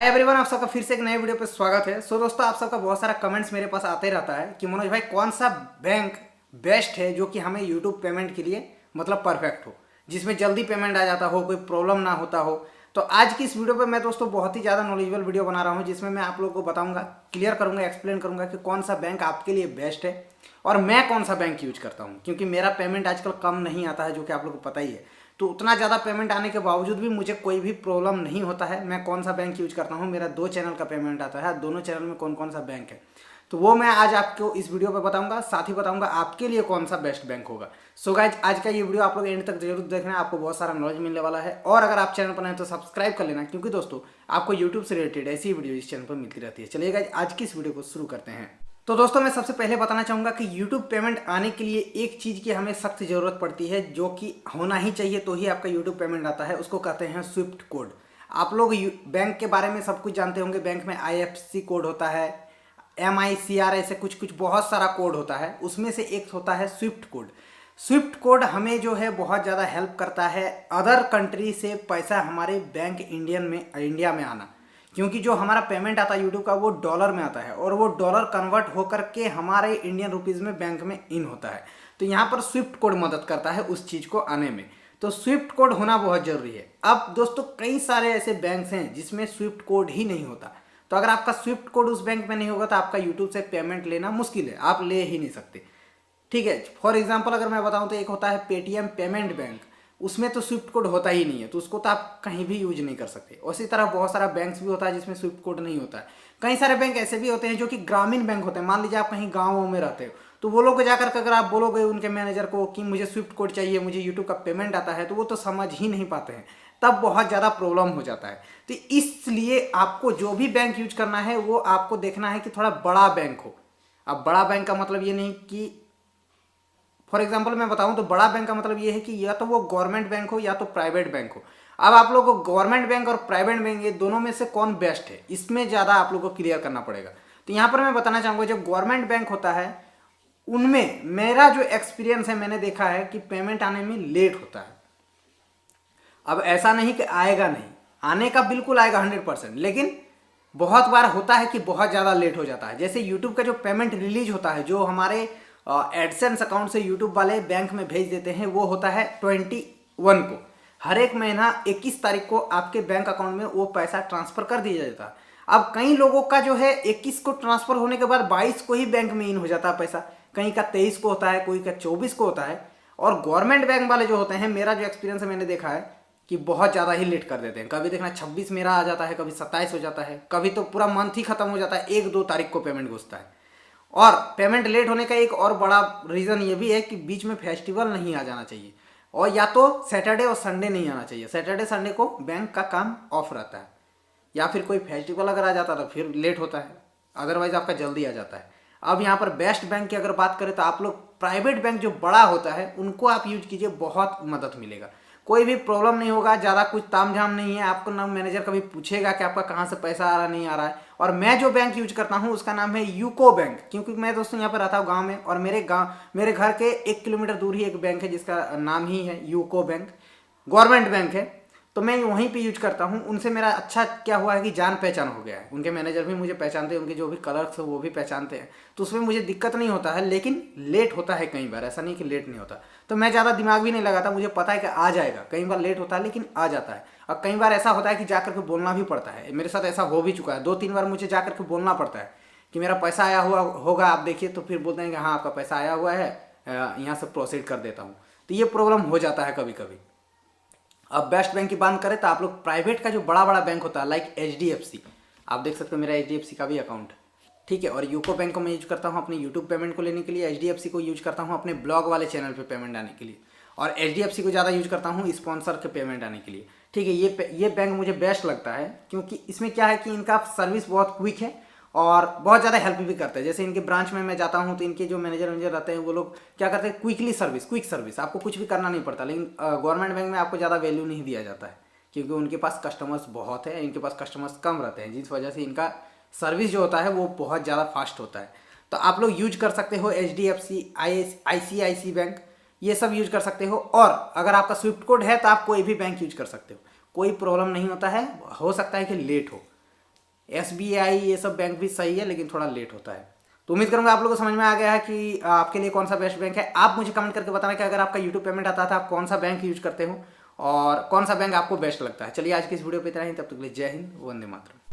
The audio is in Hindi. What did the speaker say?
एवरीवन, आप सबका फिर से एक नए वीडियो पे स्वागत है। दोस्तों, आप सबका बहुत सारा कमेंट्स मेरे पास आते रहता है कि मनोज भाई कौन सा बैंक बेस्ट है जो कि हमें यूट्यूब पेमेंट के लिए मतलब परफेक्ट हो, जिसमें जल्दी पेमेंट आ जाता हो, कोई प्रॉब्लम ना होता हो। तो आज की इस वीडियो पे मैं दोस्तों बहुत ही ज़्यादा नॉलेजेबल वीडियो बना रहा हूँ, जिसमें मैं आप लोगों को बताऊँगा, क्लियर करूँगा, एक्सप्लेन करूँगा कि कौन सा बैंक आपके लिए बेस्ट है और मैं कौन सा बैंक यूज करता हूँ। क्योंकि मेरा पेमेंट आजकल कम नहीं आता है, जो कि आप लोगों को पता ही है। तो उतना ज़्यादा पेमेंट आने के बावजूद भी मुझे कोई भी प्रॉब्लम नहीं होता है। मैं कौन सा बैंक यूज करता हूँ, मेरा 2 चैनल का पेमेंट आता है, दोनों चैनल में कौन कौन सा बैंक है, तो वो मैं आज आपको इस वीडियो पे बताऊंगा। साथ ही बताऊंगा आपके लिए कौन सा बेस्ट बैंक होगा। सो गाइज, आज का ये वीडियो आप लोग एंड तक जरूर देखना, आपको बहुत सारा नॉलेज मिलने वाला है। और अगर आप चैनल पर नए तो सब्सक्राइब कर लेना, क्योंकि दोस्तों आपको यूट्यूब से रिलेटेड ऐसी वीडियो इस चैनल पर मिलती रहती है। चलिए गाइज, आज की इस वीडियो को शुरू करते हैं। तो दोस्तों, मैं सबसे पहले बताना चाहूँगा कि YouTube पेमेंट आने के लिए एक चीज़ की हमें सख्त ज़रूरत पड़ती है, जो कि होना ही चाहिए, तो ही आपका YouTube पेमेंट आता है। उसको कहते हैं स्विफ्ट कोड। आप लोग बैंक के बारे में सब कुछ जानते होंगे। बैंक में IFSC कोड होता है, MICR, ऐसे कुछ कुछ बहुत सारा कोड होता है। उसमें से एक होता है स्विफ्ट कोड। स्विफ्ट कोड हमें जो है बहुत ज़्यादा हेल्प करता है अदर कंट्री से पैसा हमारे बैंक इंडिया में आना। क्योंकि जो हमारा पेमेंट आता है यूट्यूब का, वो डॉलर में आता है और वो डॉलर कन्वर्ट होकर के हमारे इंडियन रुपीज़ में बैंक में इन होता है। तो यहाँ पर स्विफ्ट कोड मदद करता है उस चीज़ को आने में। तो स्विफ्ट कोड होना बहुत ज़रूरी है। अब दोस्तों, कई सारे ऐसे बैंक्स हैं जिसमें स्विफ्ट कोड ही नहीं होता। तो अगर आपका स्विफ्ट कोड उस बैंक में नहीं होगा तो आपका यूट्यूब से पेमेंट लेना मुश्किल है, आप ले ही नहीं सकते। ठीक है, फॉर एग्जाम्पल अगर मैं बताऊं तो एक होता है पेटीएम पेमेंट बैंक। उसमें तो स्विफ्ट कोड होता ही नहीं है, तो उसको तो आप कहीं भी यूज नहीं कर सकते। उसी तरह बहुत सारा बैंक्स भी होता है जिसमें स्विफ्ट कोड नहीं होता है। कई सारे बैंक ऐसे भी होते हैं जो कि ग्रामीण बैंक होते हैं। मान लीजिए आप कहीं गाँव में रहते हो, तो वो लोग जाकर के अगर आप बोलोगे उनके मैनेजर को कि मुझे स्विफ्ट कोड चाहिए, मुझे यूट्यूब का पेमेंट आता है, तो वो तो समझ ही नहीं पाते हैं। तब बहुत ज़्यादा प्रॉब्लम हो जाता है। तो इसलिए आपको जो भी बैंक यूज करना है वो आपको देखना है कि थोड़ा बड़ा बैंक हो। अब बड़ा बैंक का मतलब ये नहीं कि, फॉर एग्जाम्पल मैं बताऊं तो बड़ा बैंक का मतलब ये है कि या तो वो गवर्नमेंट बैंक हो या तो प्राइवेट बैंक हो। अब आप लोगों को गवर्नमेंट बैंक और प्राइवेट बैंक, ये दोनों में से कौन बेस्ट है, इसमें ज़्यादा आप लोगों को क्लियर करना पड़ेगा। तो यहाँ पर मैं बताना चाहूँगा, जो गवर्नमेंट बैंक होता है उनमें मेरा जो एक्सपीरियंस है, मैंने देखा है कि पेमेंट आने में लेट होता है। अब ऐसा नहीं कि आएगा नहीं, आने का बिल्कुल आएगा 100%, लेकिन बहुत बार होता है कि बहुत ज़्यादा लेट हो जाता है। जैसे यूट्यूब का जो पेमेंट रिलीज होता है, जो हमारे एडसेंस अकाउंट से यूट्यूब वाले बैंक में भेज देते हैं, वो होता है 21 को। हर एक महीना 21 तारीख को आपके बैंक अकाउंट में वो पैसा ट्रांसफर कर दिया जाता है। अब कई लोगों का जो है 21 को ट्रांसफर होने के बाद 22 को ही बैंक में इन हो जाता है पैसा। कहीं का 23 को होता है, कोई का 24 को होता है। और गवर्नमेंट बैंक वाले जो होते हैं, मेरा जो एक्सपीरियंस है, मैंने देखा है कि बहुत ज़्यादा ही लेट कर देते हैं। कभी देखना 26 मेरा आ जाता है, कभी 27 हो जाता है, कभी तो पूरा मंथ ही खत्म हो जाता है, 1-2 तारीख को पेमेंट घुसता है। और पेमेंट लेट होने का एक और बड़ा रीज़न ये भी है कि बीच में फेस्टिवल नहीं आ जाना चाहिए, और या तो सैटरडे और संडे नहीं आना चाहिए। सैटरडे संडे को बैंक का काम ऑफ रहता है, या फिर कोई फेस्टिवल अगर आ जाता है तो फिर लेट होता है, अदरवाइज आपका जल्दी आ जाता है। अब यहाँ पर बेस्ट बैंक की अगर बात करें तो आप लोग प्राइवेट बैंक जो बड़ा होता है उनको आप यूज कीजिए, बहुत मदद मिलेगा। कोई भी प्रॉब्लम नहीं होगा, ज़्यादा कुछ तामझाम नहीं है। आपको ना मैनेजर कभी पूछेगा कि आपका कहाँ से पैसा आ रहा नहीं आ रहा है। और मैं जो बैंक यूज करता हूँ उसका नाम है यूको बैंक, क्योंकि मैं दोस्तों यहाँ पर रहता हूँ गाँव में, और मेरे घर के 1 किलोमीटर दूर ही एक बैंक है जिसका नाम ही है यूको बैंक, गवर्नमेंट बैंक है। तो मैं वहीं पे यूज करता हूँ। उनसे मेरा अच्छा क्या हुआ है कि जान पहचान हो गया है। उनके मैनेजर भी मुझे पहचानते हैं, उनके जो भी क्लर्क्स हैं वो भी पहचानते हैं। तो उसमें मुझे दिक्कत नहीं होता है, लेकिन लेट होता है कई बार, ऐसा नहीं कि लेट नहीं होता। तो मैं ज़्यादा दिमाग भी नहीं लगाता, मुझे पता है कि आ जाएगा। कई बार लेट होता है लेकिन आ जाता है। और कई बार ऐसा होता है कि जाकर के बोलना भी पड़ता है। मेरे साथ ऐसा हो भी चुका है, 2-3 बार मुझे जाकर के बोलना पड़ता है कि मेरा पैसा आया हुआ होगा, आप देखिए। तो फिर बोलते हैं कि हाँ आपका पैसा आया हुआ है, यहाँ से प्रोसीड कर देता हूँ। तो ये प्रॉब्लम हो जाता है कभी कभी। अब बेस्ट बैंक की बात करें तो आप लोग प्राइवेट का जो बड़ा बड़ा बैंक होता है, लाइक HDFC, आप देख सकते हो मेरा HDFC का भी अकाउंट है, ठीक है। और यूको बैंक को मैं यूज करता हूँ अपने यूट्यूब पेमेंट को लेने के लिए, HDFC को यूज करता हूँ अपने ब्लॉग वाले चैनल पे पेमेंट आने के लिए, और HDFC को ज़्यादा यूज करता हूँ स्पॉन्सर के पेमेंट आने के लिए, ठीक है। ये बैंक मुझे बेस्ट लगता है, क्योंकि इसमें क्या है कि इनका सर्विस बहुत क्विक है और बहुत ज़्यादा हेल्प भी करते हैं। जैसे इनके ब्रांच में मैं जाता हूँ तो इनके जो मैनेजर रहते हैं वो लोग क्या करते हैं, क्विक सर्विस, आपको कुछ भी करना नहीं पड़ता। लेकिन गवर्नमेंट बैंक में आपको ज़्यादा वैल्यू नहीं दिया जाता है, क्योंकि उनके पास कस्टमर्स बहुत है, इनके पास कस्टमर्स कम रहते हैं, जिस वजह से इनका सर्विस जो होता है वो बहुत ज़्यादा फास्ट होता है। तो आप लोग यूज कर सकते हो HDFC, ICICI बैंक, ये सब यूज कर सकते हो। और अगर आपका स्विफ्ट कोड है तो आप कोई भी बैंक यूज कर सकते हो, कोई प्रॉब्लम नहीं होता है। हो सकता है कि लेट हो, SBI ये सब बैंक भी सही है, लेकिन थोड़ा लेट होता है। तो उम्मीद करूंगा आप लोगों को समझ में आ गया है कि आपके लिए कौन सा बेस्ट बैंक है। आप मुझे कमेंट करके बताना कि अगर आपका यूट्यूब पेमेंट आता था आप कौन सा बैंक यूज करते हो और कौन सा बैंक आपको बेस्ट लगता है। चलिए आज की इस वीडियो पे इतना ही, तब तक के लिए जय हिंद, वंदे मातरम।